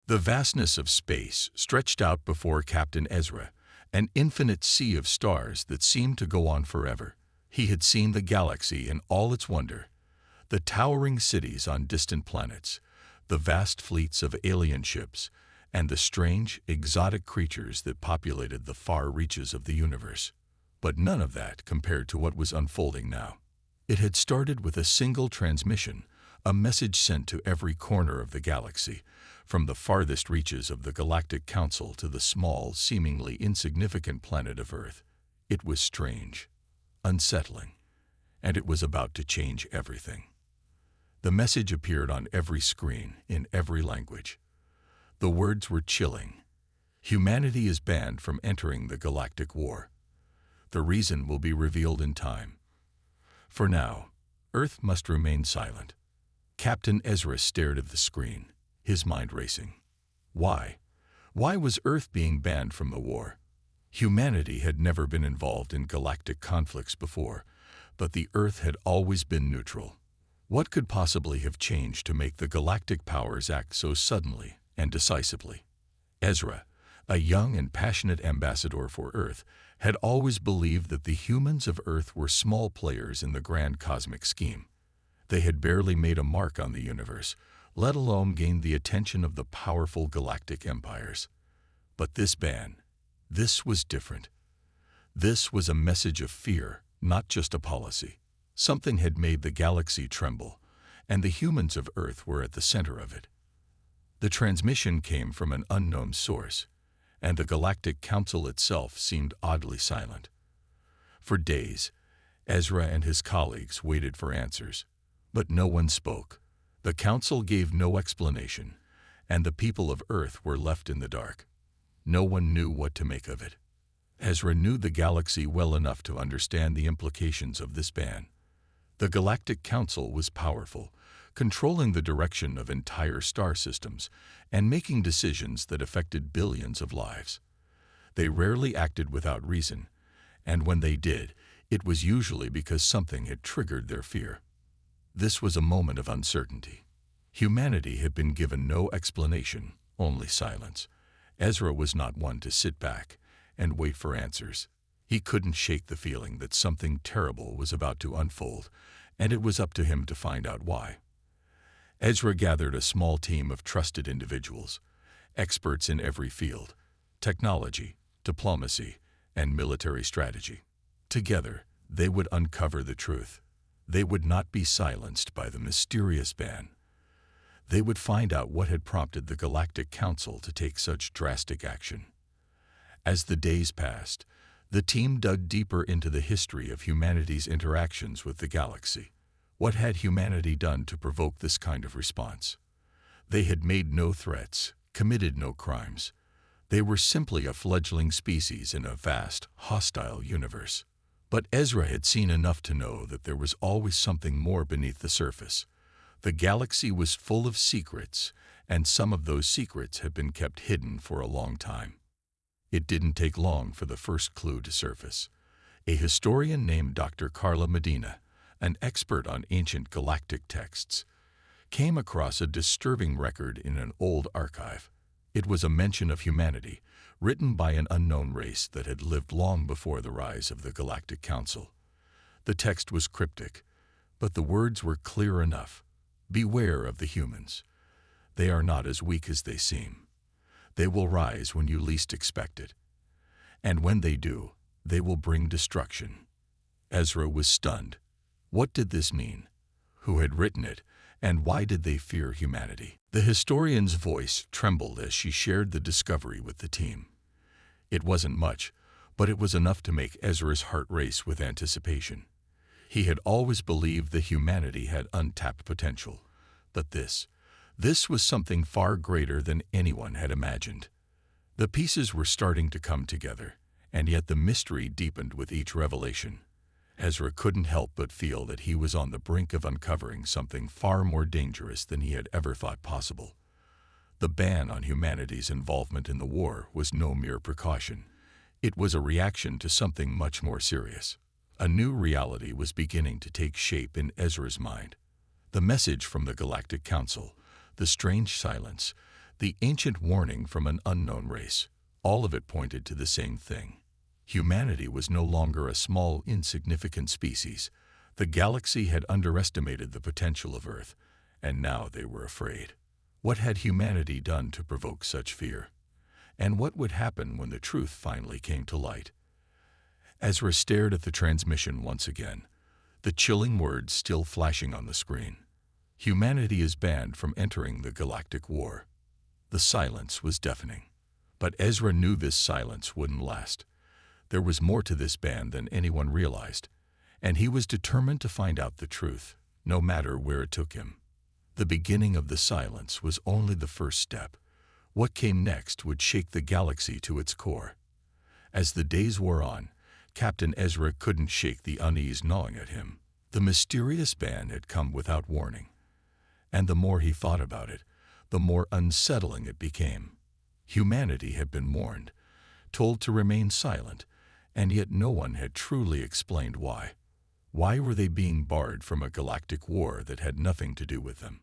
The vastness of space stretched out before Captain Ezra, an infinite sea of stars that seemed to go on forever. He had seen the galaxy in all its wonder, the towering cities on distant planets, the vast fleets of alien ships, and the strange, exotic creatures that populated the far reaches of the universe. But none of that compared to what was unfolding now. It had started with a single transmission, a message sent to every corner of the galaxy, from the farthest reaches of the Galactic Council to the small, seemingly insignificant planet of Earth. It was strange, unsettling, and it was about to change everything. The message appeared on every screen, in every language. The words were chilling. Humanity is banned from entering the Galactic War. The reason will be revealed in time. For now, Earth must remain silent. Captain Ezra stared at the screen, his mind racing. Why? Why was Earth being banned from the war? Humanity had never been involved in galactic conflicts before, but the Earth had always been neutral. What could possibly have changed to make the galactic powers act so suddenly and decisively? Ezra, a young and passionate ambassador for Earth, had always believed that the humans of Earth were small players in the grand cosmic scheme. They had barely made a mark on the universe, let alone gained the attention of the powerful galactic empires. But this ban, this was different. This was a message of fear, not just a policy. Something had made the galaxy tremble, and the humans of Earth were at the center of it. The transmission came from an unknown source, and the Galactic Council itself seemed oddly silent. For days, Ezra and his colleagues waited for answers, but no one spoke. The Council gave no explanation, and the people of Earth were left in the dark. No one knew what to make of it. Ezra knew the galaxy well enough to understand the implications of this ban. The Galactic Council was powerful, controlling the direction of entire star systems and making decisions that affected billions of lives. They rarely acted without reason, and when they did, it was usually because something had triggered their fear. This was a moment of uncertainty. Humanity had been given no explanation, only silence. Ezra was not one to sit back and wait for answers. He couldn't shake the feeling that something terrible was about to unfold, and it was up to him to find out why. Ezra gathered a small team of trusted individuals, experts in every field: technology, diplomacy, and military strategy. Together, they would uncover the truth. They would not be silenced by the mysterious ban. They would find out what had prompted the Galactic Council to take such drastic action. As the days passed, the team dug deeper into the history of humanity's interactions with the galaxy. What had humanity done to provoke this kind of response? They had made no threats, committed no crimes. They were simply a fledgling species in a vast, hostile universe. But Ezra had seen enough to know that there was always something more beneath the surface. The galaxy was full of secrets, and some of those secrets had been kept hidden for a long time. It didn't take long for the first clue to surface. A historian named Dr. Carla Medina, an expert on ancient galactic texts, came across a disturbing record in an old archive. It was a mention of humanity, written by an unknown race that had lived long before the rise of the Galactic Council. The text was cryptic, but the words were clear enough. Beware of the humans. They are not as weak as they seem. They will rise when you least expect it. And when they do, they will bring destruction. Ezra was stunned. What did this mean? Who had written it, and why did they fear humanity? The historian's voice trembled as she shared the discovery with the team. It wasn't much, but it was enough to make Ezra's heart race with anticipation. He had always believed that humanity had untapped potential, but this was something far greater than anyone had imagined. The pieces were starting to come together, and yet the mystery deepened with each revelation. Ezra couldn't help but feel that he was on the brink of uncovering something far more dangerous than he had ever thought possible. The ban on humanity's involvement in the war was no mere precaution. It was a reaction to something much more serious. A new reality was beginning to take shape in Ezra's mind. The message from the Galactic Council, the strange silence, The ancient warning from an unknown race. All of it pointed to the same thing. Humanity was no longer a small, insignificant species. The galaxy had underestimated the potential of Earth, and now they were afraid. What had humanity done to provoke such fear? And what would happen when the truth finally came to light? Ezra stared at the transmission once again, the chilling words still flashing on the screen. Humanity is banned from entering the Galactic War. The silence was deafening. But Ezra knew this silence wouldn't last. There was more to this ban than anyone realized, and he was determined to find out the truth, no matter where it took him. The beginning of the silence was only the first step. What came next would shake the galaxy to its core. As the days wore on, Captain Ezra couldn't shake the unease gnawing at him. The mysterious ban had come without warning, and the more he thought about it, the more unsettling it became. Humanity had been warned, told to remain silent, and yet no one had truly explained why. Why were they being barred from a galactic war that had nothing to do with them?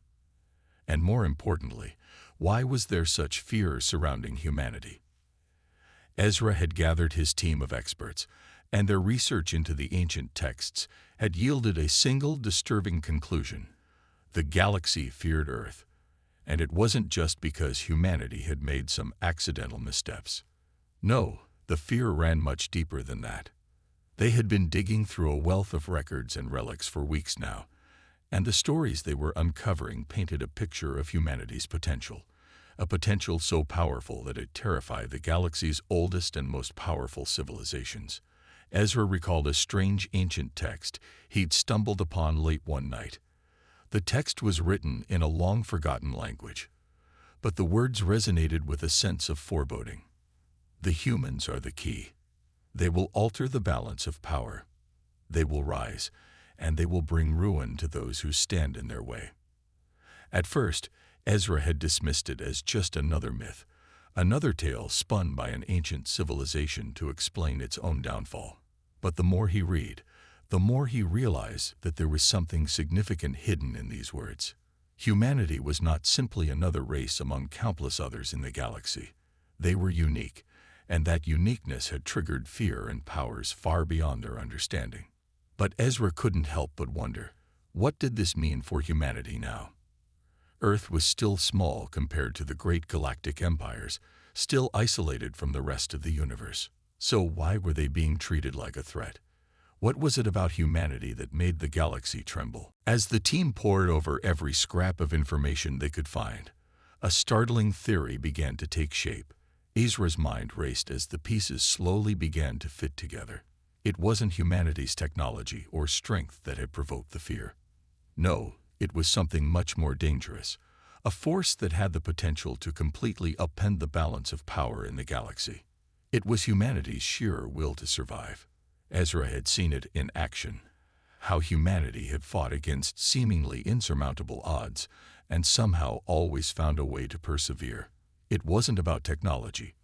And more importantly, why was there such fear surrounding humanity? Ezra had gathered his team of experts, and their research into the ancient texts had yielded a single disturbing conclusion. The galaxy feared Earth, and it wasn't just because humanity had made some accidental missteps. No, the fear ran much deeper than that. They had been digging through a wealth of records and relics for weeks now, and the stories they were uncovering painted a picture of humanity's potential, a potential so powerful that it terrified the galaxy's oldest and most powerful civilizations. Ezra recalled a strange ancient text he'd stumbled upon late one night. The text was written in a long-forgotten language, but the words resonated with a sense of foreboding. The humans are the key. They will alter the balance of power. They will rise, and they will bring ruin to those who stand in their way. At first, Ezra had dismissed it as just another myth, another tale spun by an ancient civilization to explain its own downfall. But the more he read, the more he realized that there was something significant hidden in these words. Humanity was not simply another race among countless others in the galaxy. They were unique, and that uniqueness had triggered fear and powers far beyond their understanding. But Ezra couldn't help but wonder, what did this mean for humanity now? Earth was still small compared to the great galactic empires, still isolated from the rest of the universe. So why were they being treated like a threat? What was it about humanity that made the galaxy tremble? As the team pored over every scrap of information they could find, a startling theory began to take shape. Ezra's mind raced as the pieces slowly began to fit together. It wasn't humanity's technology or strength that had provoked the fear. No, it was something much more dangerous, a force that had the potential to completely upend the balance of power in the galaxy. It was humanity's sheer will to survive. Ezra had seen it in action, how humanity had fought against seemingly insurmountable odds and somehow always found a way to persevere. It wasn't about technology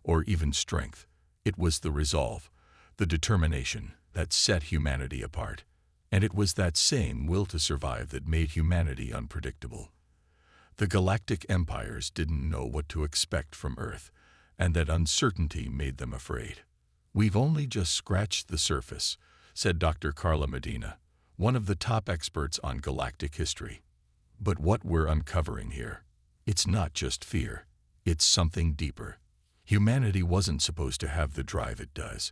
or even strength. It was the resolve, the determination that set humanity apart. And it was that same will to survive that made humanity unpredictable. The galactic empires didn't know what to expect from Earth, and that uncertainty made them afraid. "We've only just scratched the surface," said Dr. Carla Medina, one of the top experts on galactic history. "But what we're uncovering here, it's not just fear, it's something deeper. Humanity wasn't supposed to have the drive it does.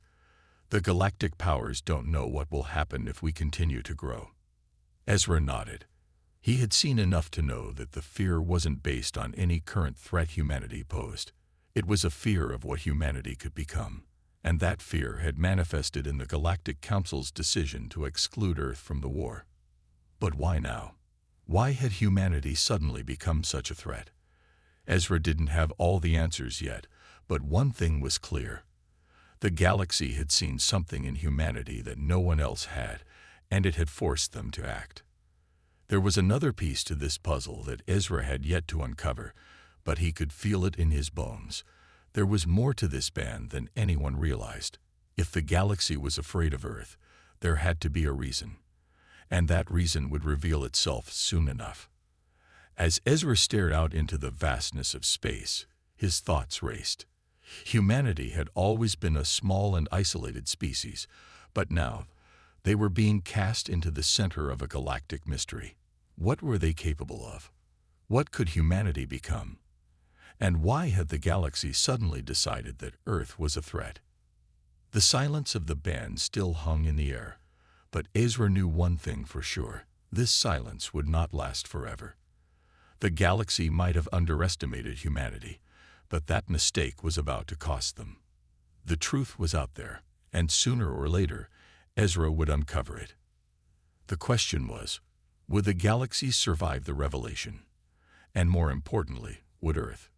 The galactic powers don't know what will happen if we continue to grow." Ezra nodded. He had seen enough to know that the fear wasn't based on any current threat humanity posed. It was a fear of what humanity could become. And that fear had manifested in the Galactic Council's decision to exclude Earth from the war. But why now? Why had humanity suddenly become such a threat? Ezra didn't have all the answers yet, but one thing was clear. The galaxy had seen something in humanity that no one else had, and it had forced them to act. There was another piece to this puzzle that Ezra had yet to uncover, but he could feel it in his bones. There was more to this ban than anyone realized. If the galaxy was afraid of Earth, there had to be a reason, and that reason would reveal itself soon enough. As Ezra stared out into the vastness of space, his thoughts raced. Humanity had always been a small and isolated species, but now they were being cast into the center of a galactic mystery. What were they capable of? What could humanity become? And why had the galaxy suddenly decided that Earth was a threat? The silence of the band still hung in the air, but Ezra knew one thing for sure: this silence would not last forever. The galaxy might have underestimated humanity, but that mistake was about to cost them. The truth was out there, and sooner or later, Ezra would uncover it. The question was, would the galaxy survive the revelation? And more importantly, would Earth?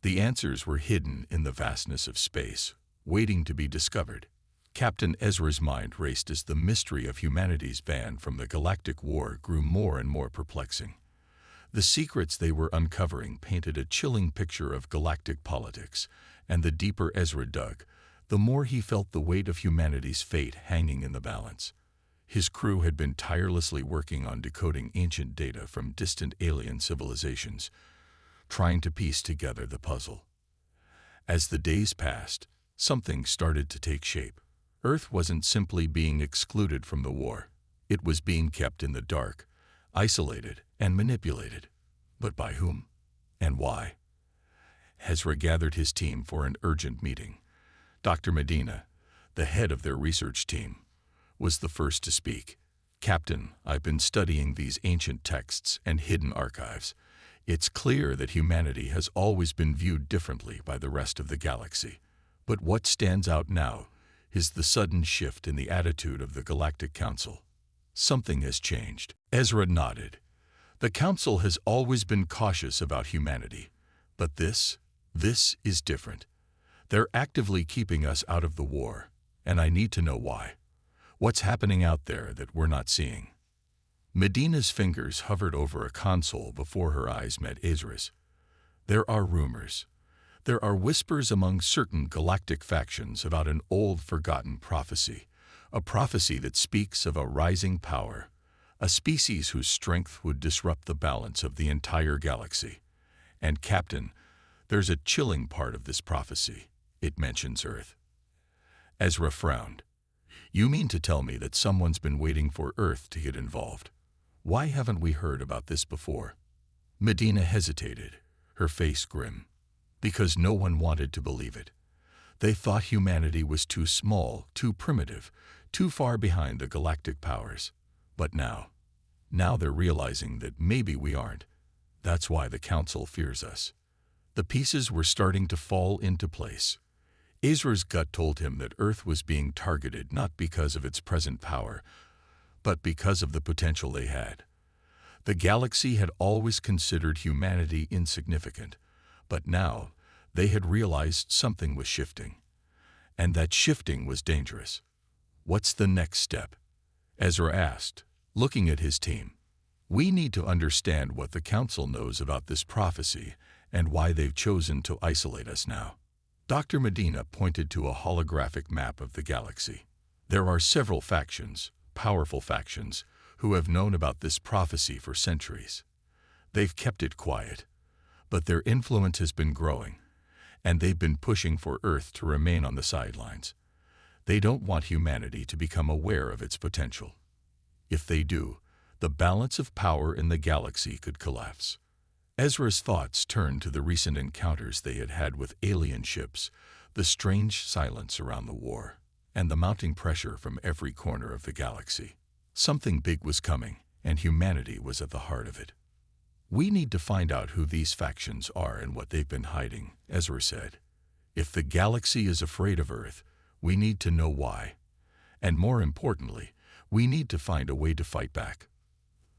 The answers were hidden in the vastness of space, waiting to be discovered. Captain Ezra's mind raced as the mystery of humanity's ban from the Galactic War grew more and more perplexing. The secrets they were uncovering painted a chilling picture of galactic politics, and the deeper Ezra dug, the more he felt the weight of humanity's fate hanging in the balance. His crew had been tirelessly working on decoding ancient data from distant alien civilizations, trying to piece together the puzzle. As the days passed, something started to take shape. Earth wasn't simply being excluded from the war. It was being kept in the dark, isolated, and manipulated. But by whom? And why? Ezra gathered his team for an urgent meeting. Dr. Medina, the head of their research team, was the first to speak. "Captain, I've been studying these ancient texts and hidden archives. It's clear that humanity has always been viewed differently by the rest of the galaxy. But what stands out now is the sudden shift in the attitude of the Galactic Council. Something has changed." Ezra nodded. "The Council has always been cautious about humanity, but this is different. They're actively keeping us out of the war, and I need to know why. What's happening out there that we're not seeing?" Medina's fingers hovered over a console before her eyes met Ezra's. "There are rumors. There are whispers among certain galactic factions about an old, forgotten prophecy, a prophecy that speaks of a rising power, a species whose strength would disrupt the balance of the entire galaxy. And, Captain, there's a chilling part of this prophecy. It mentions Earth." Ezra frowned. "You mean to tell me that someone's been waiting for Earth to get involved? Why haven't we heard about this before?" Medina hesitated, her face grim. "Because no one wanted to believe it. They thought humanity was too small, too primitive, too far behind the galactic powers. But now they're realizing that maybe we aren't. That's why the Council fears us." The pieces were starting to fall into place. Ezra's gut told him that Earth was being targeted not because of its present power, but because of the potential they had. The galaxy had always considered humanity insignificant, but now they had realized something was shifting. And that shifting was dangerous. "What's the next step?" Ezra asked, looking at his team. "We need to understand what the Council knows about this prophecy and why they've chosen to isolate us now." Dr. Medina pointed to a holographic map of the galaxy. "There are several factions, powerful factions, who have known about this prophecy for centuries. They've kept it quiet, but their influence has been growing, and they've been pushing for Earth to remain on the sidelines. They don't want humanity to become aware of its potential. If they do, the balance of power in the galaxy could collapse." Ezra's thoughts turned to the recent encounters they had had with alien ships, the strange silence around the war, and the mounting pressure from every corner of the galaxy. Something big was coming, and humanity was at the heart of it. "We need to find out who these factions are and what they've been hiding," Ezra said. "If the galaxy is afraid of Earth, we need to know why. And more importantly, we need to find a way to fight back."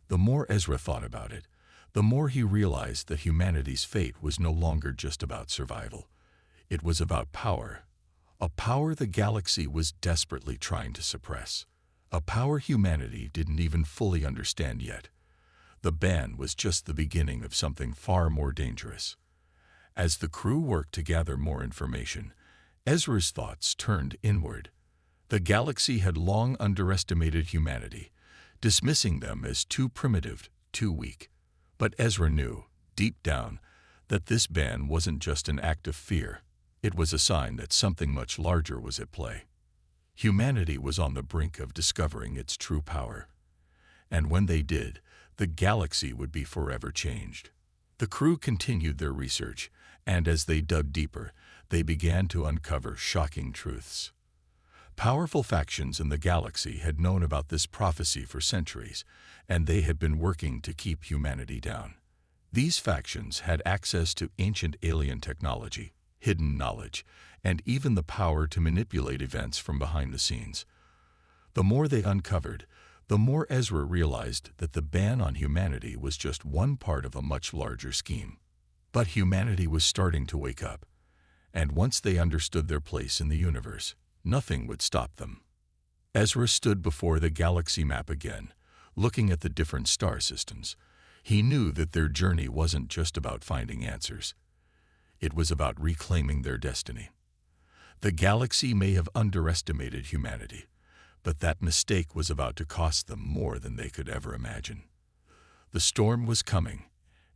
The more Ezra thought about it, the more he realized that humanity's fate was no longer just about survival. It was about power. A power the galaxy was desperately trying to suppress. A power humanity didn't even fully understand yet. The ban was just the beginning of something far more dangerous. As the crew worked to gather more information, Ezra's thoughts turned inward. The galaxy had long underestimated humanity, dismissing them as too primitive, too weak. But Ezra knew, deep down, that this ban wasn't just an act of fear. It was a sign that something much larger was at play. Humanity was on the brink of discovering its true power. And when they did, the galaxy would be forever changed. The crew continued their research, and as they dug deeper, they began to uncover shocking truths. Powerful factions in the galaxy had known about this prophecy for centuries, and they had been working to keep humanity down. These factions had access to ancient alien technology, hidden knowledge, and even the power to manipulate events from behind the scenes. The more they uncovered, the more Ezra realized that the ban on humanity was just one part of a much larger scheme. But humanity was starting to wake up, and once they understood their place in the universe, nothing would stop them. Ezra stood before the galaxy map again, looking at the different star systems. He knew that their journey wasn't just about finding answers. It was about reclaiming their destiny. The galaxy may have underestimated humanity, but that mistake was about to cost them more than they could ever imagine. The storm was coming,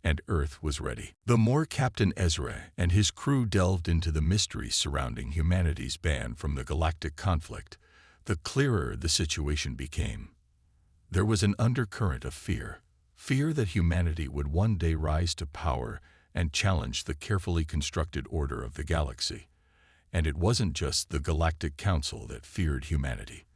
and Earth was ready. The more Captain Ezra and his crew delved into the mysteries surrounding humanity's ban from the galactic conflict, the clearer the situation became. There was an undercurrent of fear that humanity would one day rise to power and challenge the carefully constructed order of the galaxy. And it wasn't just the Galactic Council that feared humanity.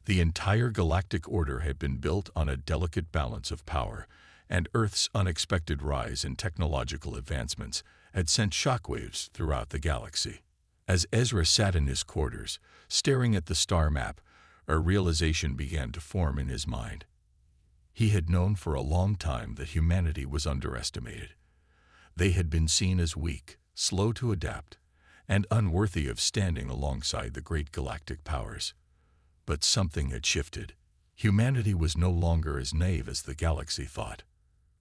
The entire galactic order had been built on a delicate balance of power, and Earth's unexpected rise in technological advancements had sent shockwaves throughout the galaxy. As Ezra sat in his quarters, staring at the star map, a realization began to form in his mind. He had known for a long time that humanity was underestimated. They had been seen as weak, slow to adapt, and unworthy of standing alongside the great galactic powers. But something had shifted. Humanity was no longer as naive as the galaxy thought.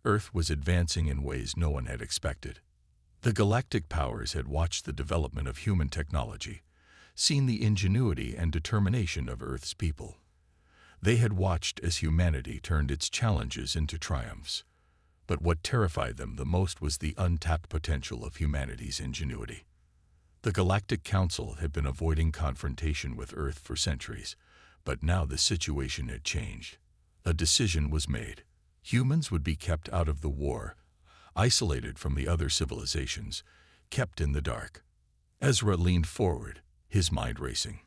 Earth was advancing in ways no one had expected. The galactic powers had watched the development of human technology, seen the ingenuity and determination of Earth's people. They had watched as humanity turned its challenges into triumphs. But what terrified them the most was the untapped potential of humanity's ingenuity. The Galactic Council had been avoiding confrontation with Earth for centuries, but now the situation had changed. A decision was made. Humans would be kept out of the war, isolated from the other civilizations, kept in the dark. Ezra leaned forward, his mind racing.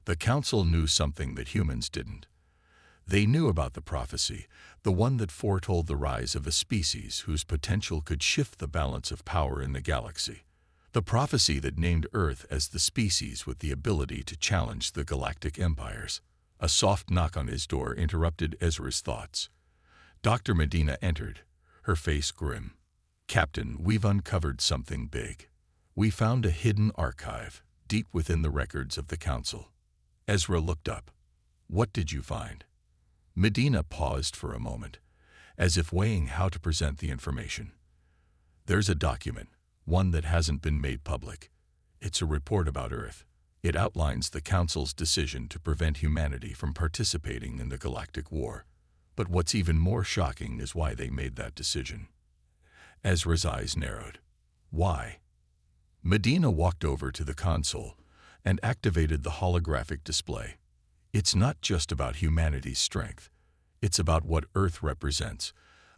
The Council knew something that humans didn't. They knew about the prophecy, the one that foretold the rise of a species whose potential could shift the balance of power in the galaxy. The prophecy that named Earth as the species with the ability to challenge the galactic empires. A soft knock on his door interrupted Ezra's thoughts. Dr. Medina entered, her face grim. "Captain, we've uncovered something big. We found a hidden archive, deep within the records of the Council." Ezra looked up. "What did you find?" Medina paused for a moment, as if weighing how to present the information. "There's a document, one that hasn't been made public. It's a report about Earth. It outlines the Council's decision to prevent humanity from participating in the galactic war. But what's even more shocking is why they made that decision." Ezra's eyes narrowed. "Why?" Medina walked over to the console and activated the holographic display. "It's not just about humanity's strength. It's about what Earth represents,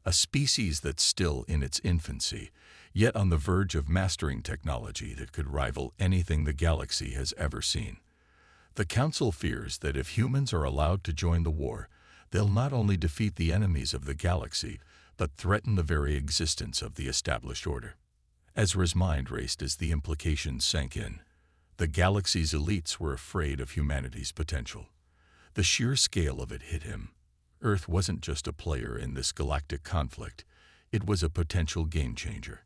a species that's still in its infancy, yet on the verge of mastering technology that could rival anything the galaxy has ever seen. The Council fears that if humans are allowed to join the war, they'll not only defeat the enemies of the galaxy, but threaten the very existence of the established order." Ezra's mind raced as the implications sank in. The galaxy's elites were afraid of humanity's potential. The sheer scale of it hit him. Earth wasn't just a player in this galactic conflict, it was a potential game-changer.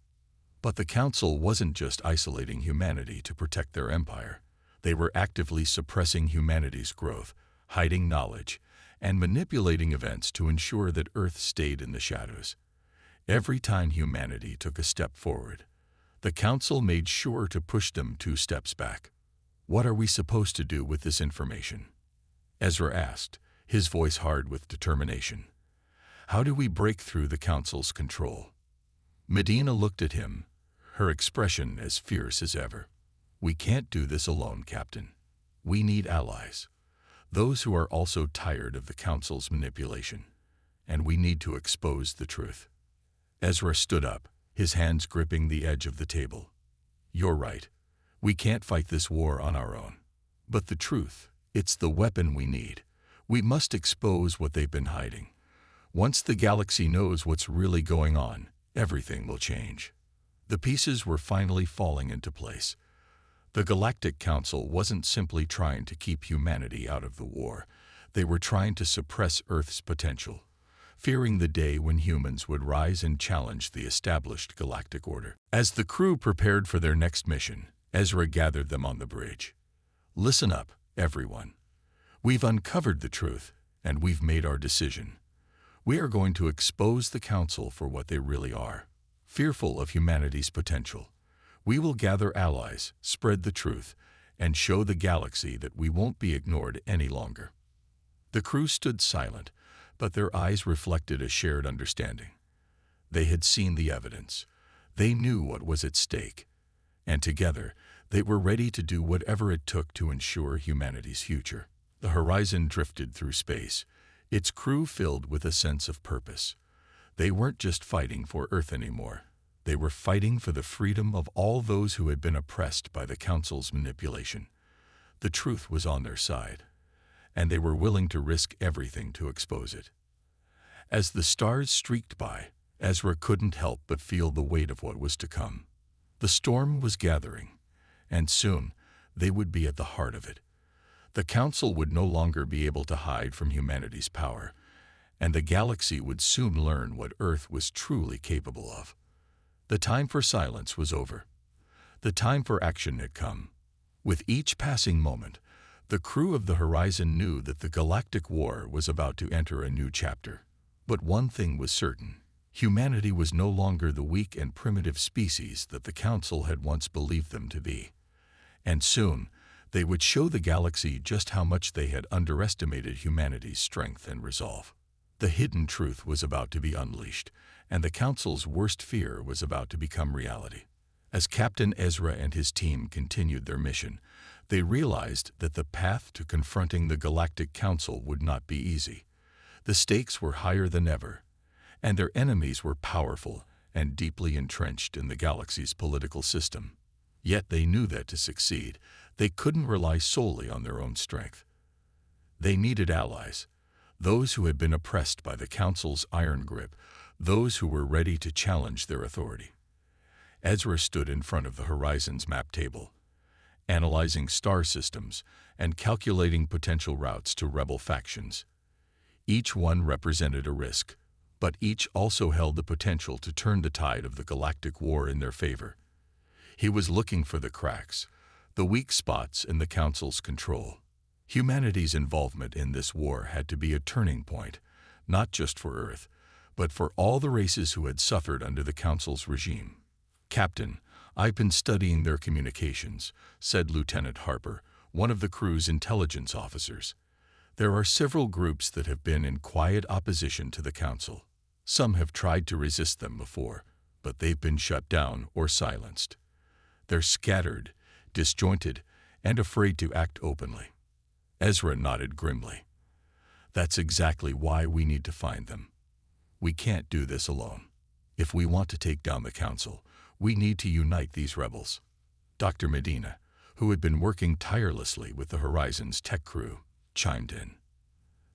But the Council wasn't just isolating humanity to protect their empire. They were actively suppressing humanity's growth, hiding knowledge, and manipulating events to ensure that Earth stayed in the shadows. Every time humanity took a step forward, the Council made sure to push them 2 steps back. "What are we supposed to do with this information?" Ezra asked, his voice hard with determination. How do we break through the Council's control? Medina looked at him, her expression as fierce as ever. We can't do this alone, Captain. We need allies. Those who are also tired of the Council's manipulation. And we need to expose the truth. Ezra stood up, his hands gripping the edge of the table. You're right. We can't fight this war on our own. But the truth, it's the weapon we need. We must expose what they've been hiding. Once the galaxy knows what's really going on, everything will change. The pieces were finally falling into place. The Galactic Council wasn't simply trying to keep humanity out of the war. They were trying to suppress Earth's potential, fearing the day when humans would rise and challenge the established galactic order. As the crew prepared for their next mission, Ezra gathered them on the bridge. Listen up, everyone. We've uncovered the truth, and we've made our decision. We are going to expose the Council for what they really are, fearful of humanity's potential. We will gather allies, spread the truth, and show the galaxy that we won't be ignored any longer. The crew stood silent, but their eyes reflected a shared understanding. They had seen the evidence. They knew what was at stake. And together, they were ready to do whatever it took to ensure humanity's future. The Horizon drifted through space, its crew filled with a sense of purpose. They weren't just fighting for Earth anymore. They were fighting for the freedom of all those who had been oppressed by the Council's manipulation. The truth was on their side, and they were willing to risk everything to expose it. As the stars streaked by, Ezra couldn't help but feel the weight of what was to come. The storm was gathering, and soon they would be at the heart of it. The Council would no longer be able to hide from humanity's power, and the galaxy would soon learn what Earth was truly capable of. The time for silence was over. The time for action had come. With each passing moment, the crew of the Horizon knew that the galactic war was about to enter a new chapter. But one thing was certain. Humanity was no longer the weak and primitive species that the Council had once believed them to be. And soon, they would show the galaxy just how much they had underestimated humanity's strength and resolve. The hidden truth was about to be unleashed, and the Council's worst fear was about to become reality. As Captain Ezra and his team continued their mission, they realized that the path to confronting the Galactic Council would not be easy. The stakes were higher than ever, and their enemies were powerful and deeply entrenched in the galaxy's political system. Yet they knew that to succeed, they couldn't rely solely on their own strength. They needed allies, those who had been oppressed by the Council's iron grip, those who were ready to challenge their authority. Ezra stood in front of the Horizon's map table, analyzing star systems and calculating potential routes to rebel factions. Each one represented a risk, but each also held the potential to turn the tide of the galactic war in their favor. He was looking for the cracks, the weak spots in the Council's control. Humanity's involvement in this war had to be a turning point, not just for Earth, but for all the races who had suffered under the Council's regime. "Captain, I've been studying their communications," said Lieutenant Harper, one of the crew's intelligence officers. "There are several groups that have been in quiet opposition to the Council. Some have tried to resist them before, but they've been shut down or silenced. They're scattered, disjointed, and afraid to act openly." Ezra nodded grimly. "That's exactly why we need to find them. We can't do this alone. If we want to take down the Council, we need to unite these rebels." Dr. Medina, who had been working tirelessly with the Horizon's tech crew, chimed in.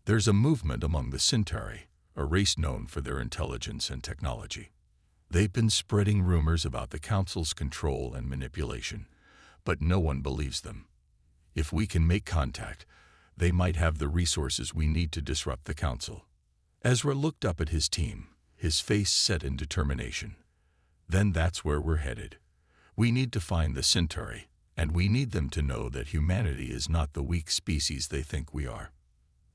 "There's a movement among the Centauri, a race known for their intelligence and technology. They've been spreading rumors about the Council's control and manipulation, but no one believes them. If we can make contact, they might have the resources we need to disrupt the Council." Ezra looked up at his team, his face set in determination. "Then that's where we're headed. We need to find the Centauri, and we need them to know that humanity is not the weak species they think we are."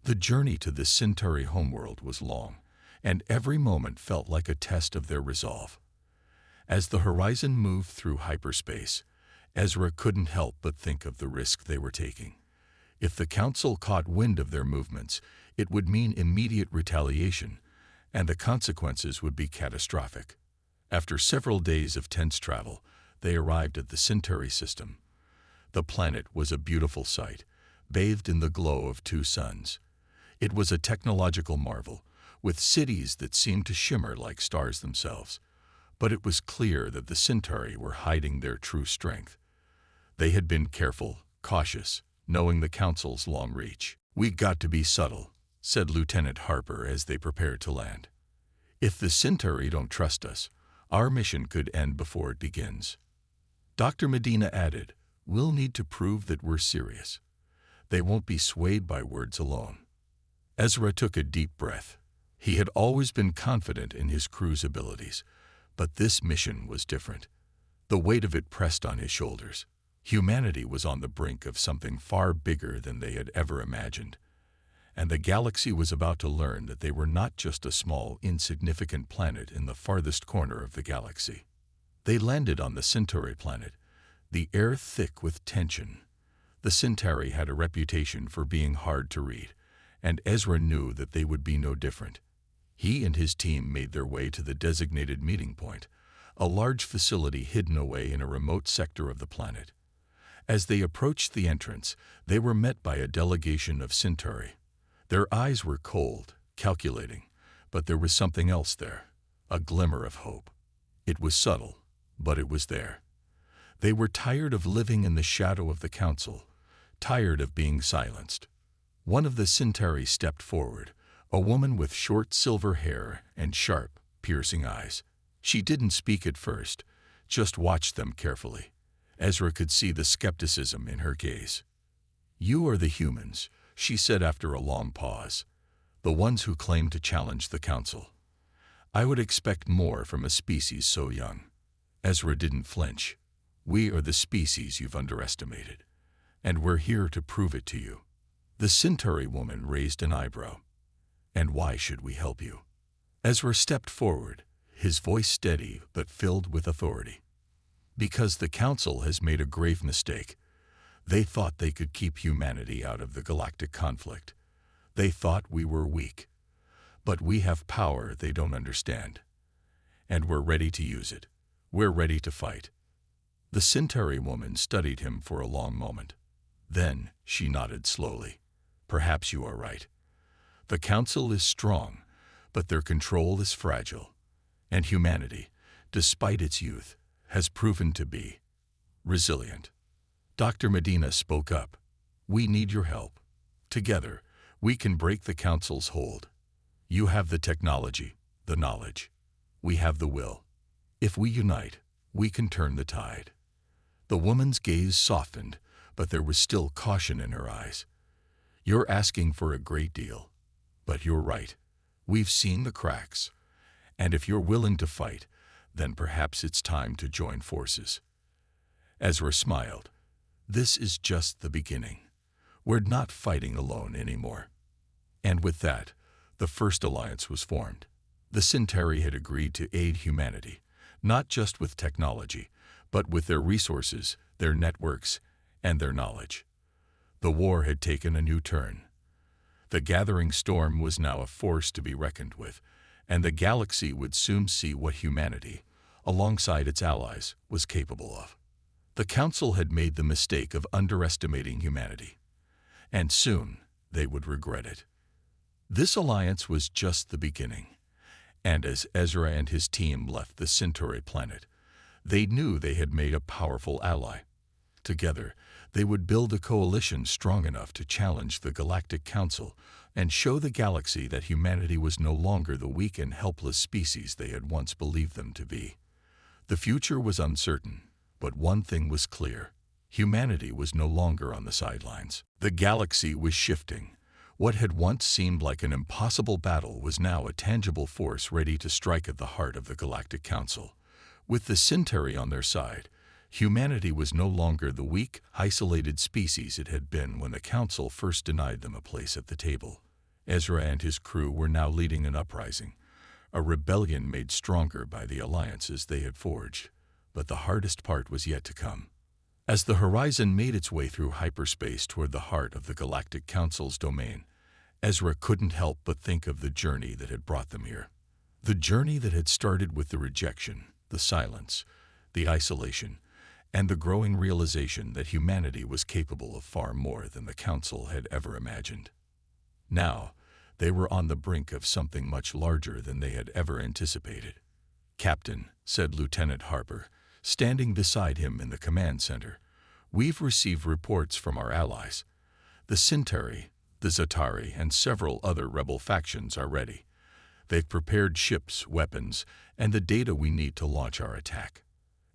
The journey to the Centauri homeworld was long, and every moment felt like a test of their resolve. As the Horizon moved through hyperspace, Ezra couldn't help but think of the risk they were taking. If the Council caught wind of their movements, it would mean immediate retaliation, and the consequences would be catastrophic. After several days of tense travel, they arrived at the Centauri system. The planet was a beautiful sight, bathed in the glow of two suns. It was a technological marvel, with cities that seemed to shimmer like stars themselves. But it was clear that the Centauri were hiding their true strength. They had been careful, cautious, knowing the Council's long reach. "We got to be subtle," said Lieutenant Harper as they prepared to land. "If the Centauri don't trust us, our mission could end before it begins." Dr. Medina added, "We'll need to prove that we're serious. They won't be swayed by words alone." Ezra took a deep breath. He had always been confident in his crew's abilities, but this mission was different. The weight of it pressed on his shoulders. Humanity was on the brink of something far bigger than they had ever imagined, and the galaxy was about to learn that they were not just a small, insignificant planet in the farthest corner of the galaxy. They landed on the Centauri planet, the air thick with tension. The Centauri had a reputation for being hard to read, and Ezra knew that they would be no different. He and his team made their way to the designated meeting point, a large facility hidden away in a remote sector of the planet. As they approached the entrance, they were met by a delegation of Centauri. Their eyes were cold, calculating, but there was something else there, a glimmer of hope. It was subtle, but it was there. They were tired of living in the shadow of the Council, tired of being silenced. One of the Centauri stepped forward, a woman with short silver hair and sharp, piercing eyes. She didn't speak at first, just watched them carefully. Ezra could see the skepticism in her gaze. "You are the humans," she said after a long pause, "the ones who claim to challenge the Council. I would expect more from a species so young." Ezra didn't flinch. "We are the species you've underestimated, and we're here to prove it to you." The Centauri woman raised an eyebrow. "And why should we help you?" Ezra stepped forward, his voice steady but filled with authority. "Because the Council has made a grave mistake. They thought they could keep humanity out of the galactic conflict. They thought we were weak. But we have power they don't understand. And we're ready to use it. We're ready to fight." The Centauri woman studied him for a long moment. Then she nodded slowly. "Perhaps you are right. The Council is strong, but their control is fragile. And humanity, despite its youth, has proven to be resilient." Dr. Medina spoke up. "We need your help. Together, we can break the Council's hold. You have the technology, the knowledge. We have the will. If we unite, we can turn the tide." The woman's gaze softened, but there was still caution in her eyes. "You're asking for a great deal, but you're right. We've seen the cracks. And if you're willing to fight, then perhaps it's time to join forces." Ezra smiled. "This is just the beginning. We're not fighting alone anymore." And with that, the first alliance was formed. The Centauri had agreed to aid humanity, not just with technology, but with their resources, their networks, and their knowledge. The war had taken a new turn. The gathering storm was now a force to be reckoned with, and the galaxy would soon see what humanity, alongside its allies, was capable of. The Council had made the mistake of underestimating humanity, and soon they would regret it. This alliance was just the beginning, and as Ezra and his team left the Centauri planet, they knew they had made a powerful ally. Together, they would build a coalition strong enough to challenge the Galactic Council and show the galaxy that humanity was no longer the weak and helpless species they had once believed them to be. The future was uncertain, but one thing was clear. Humanity was no longer on the sidelines. The galaxy was shifting. What had once seemed like an impossible battle was now a tangible force ready to strike at the heart of the Galactic Council. With the Centauri on their side, humanity was no longer the weak, isolated species it had been when the Council first denied them a place at the table. Ezra and his crew were now leading an uprising, a rebellion made stronger by the alliances they had forged. But the hardest part was yet to come. As the horizon made its way through hyperspace toward the heart of the Galactic Council's domain, Ezra couldn't help but think of the journey that had brought them here. The journey that had started with the rejection, the silence, the isolation, and the growing realization that humanity was capable of far more than the Council had ever imagined. Now, they were on the brink of something much larger than they had ever anticipated. "Captain," said Lieutenant Harper, standing beside him in the command center, "we've received reports from our allies. The Centauri, the Zatari, and several other rebel factions are ready. They've prepared ships, weapons, and the data we need to launch our attack."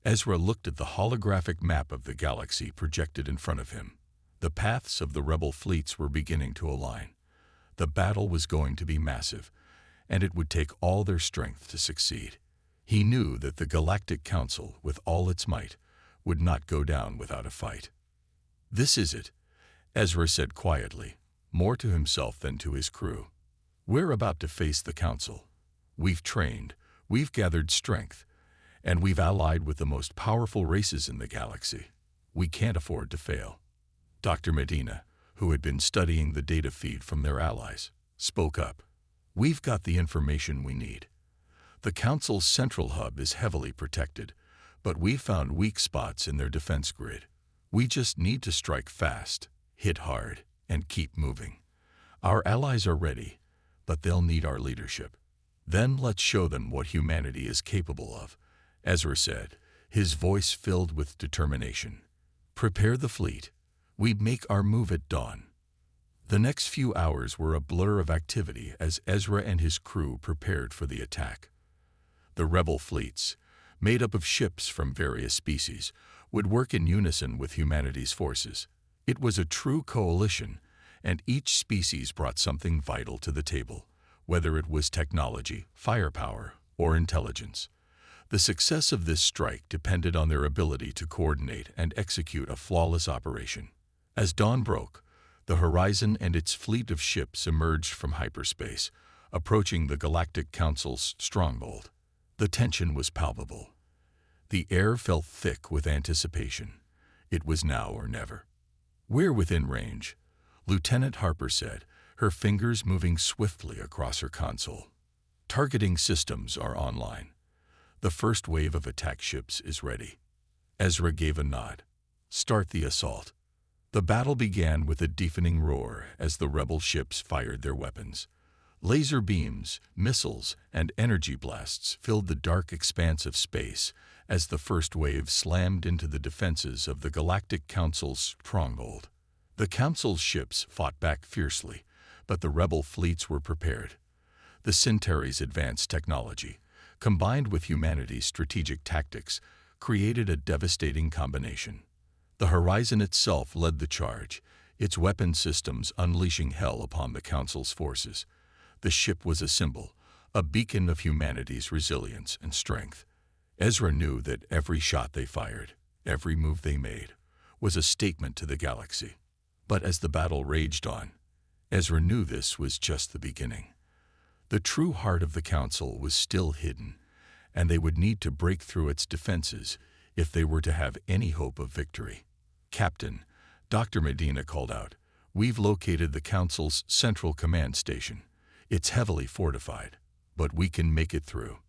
Ezra looked at the holographic map of the galaxy projected in front of him. The paths of the rebel fleets were beginning to align. The battle was going to be massive, and it would take all their strength to succeed. He knew that the Galactic Council, with all its might, would not go down without a fight. "This is it," Ezra said quietly, more to himself than to his crew. "We're about to face the Council. We've trained, we've gathered strength, and we've allied with the most powerful races in the galaxy. We can't afford to fail." Dr. Medina, who had been studying the data feed from their allies, spoke up. "We've got the information we need. The Council's central hub is heavily protected, but we've found weak spots in their defense grid. We just need to strike fast, hit hard, and keep moving. Our allies are ready, but they'll need our leadership. Then let's show them what humanity is capable of," Ezra said, his voice filled with determination. "Prepare the fleet. We'd make our move at dawn." The next few hours were a blur of activity as Ezra and his crew prepared for the attack. The rebel fleets, made up of ships from various species, would work in unison with humanity's forces. It was a true coalition, and each species brought something vital to the table, whether it was technology, firepower, or intelligence. The success of this strike depended on their ability to coordinate and execute a flawless operation. As dawn broke, the Horizon and its fleet of ships emerged from hyperspace, approaching the Galactic Council's stronghold. The tension was palpable. The air felt thick with anticipation. It was now or never. "We're within range," Lieutenant Harper said, her fingers moving swiftly across her console. "Targeting systems are online. The first wave of attack ships is ready." Ezra gave a nod. "Start the assault." The battle began with a deafening roar as the rebel ships fired their weapons. Laser beams, missiles, and energy blasts filled the dark expanse of space as the first wave slammed into the defenses of the Galactic Council's stronghold. The Council's ships fought back fiercely, but the rebel fleets were prepared. The Centauri's advanced technology, combined with humanity's strategic tactics, created a devastating combination. The Horizon itself led the charge, its weapon systems unleashing hell upon the Council's forces. The ship was a symbol, a beacon of humanity's resilience and strength. Ezra knew that every shot they fired, every move they made, was a statement to the galaxy. But as the battle raged on, Ezra knew this was just the beginning. The true heart of the Council was still hidden, and they would need to break through its defenses if they were to have any hope of victory. "Captain," Dr. Medina called out, "we've located the Council's central command station. It's heavily fortified, but we can make it through."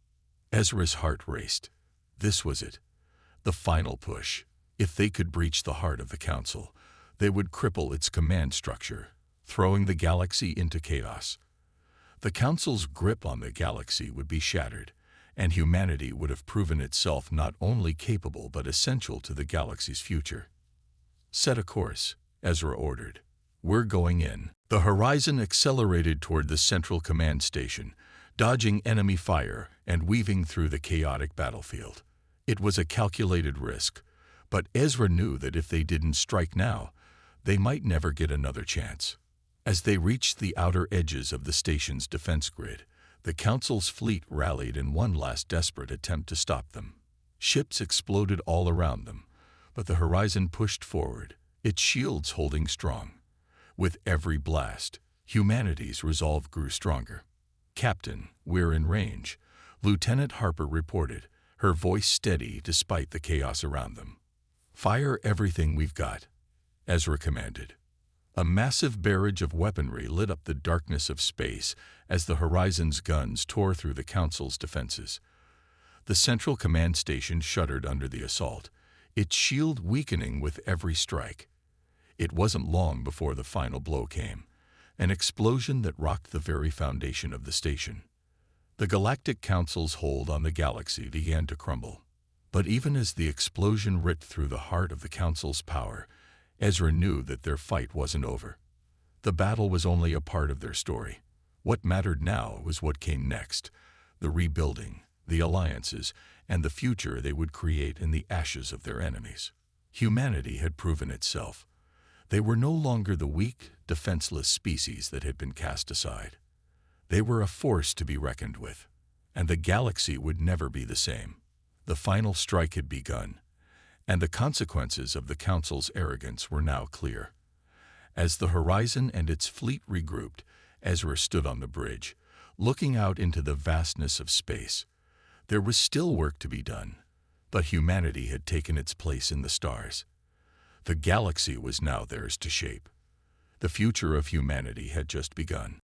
Ezra's heart raced. This was it. The final push. If they could breach the heart of the Council, they would cripple its command structure, throwing the galaxy into chaos. The Council's grip on the galaxy would be shattered, and humanity would have proven itself not only capable but essential to the galaxy's future. "Set a course," Ezra ordered. "We're going in." The Horizon accelerated toward the central command station, dodging enemy fire and weaving through the chaotic battlefield. It was a calculated risk, but Ezra knew that if they didn't strike now, they might never get another chance. As they reached the outer edges of the station's defense grid, the Council's fleet rallied in one last desperate attempt to stop them. Ships exploded all around them, but the Horizon pushed forward, its shields holding strong. With every blast, humanity's resolve grew stronger. "Captain, we're in range," Lieutenant Harper reported, her voice steady despite the chaos around them. "Fire everything we've got," Ezra commanded. A massive barrage of weaponry lit up the darkness of space as the Horizon's guns tore through the Council's defenses. The Central Command Station shuddered under the assault, its shield weakening with every strike. It wasn't long before the final blow came, an explosion that rocked the very foundation of the station. The Galactic Council's hold on the galaxy began to crumble. But even as the explosion ripped through the heart of the Council's power, Ezra knew that their fight wasn't over. The battle was only a part of their story. What mattered now was what came next, the rebuilding, the alliances, and the future they would create in the ashes of their enemies. Humanity had proven itself. They were no longer the weak, defenseless species that had been cast aside. They were a force to be reckoned with, and the galaxy would never be the same. The final strike had begun, and the consequences of the Council's arrogance were now clear. As the Horizon and its fleet regrouped, Ezra stood on the bridge, looking out into the vastness of space. There was still work to be done, but humanity had taken its place in the stars. The galaxy was now theirs to shape. The future of humanity had just begun.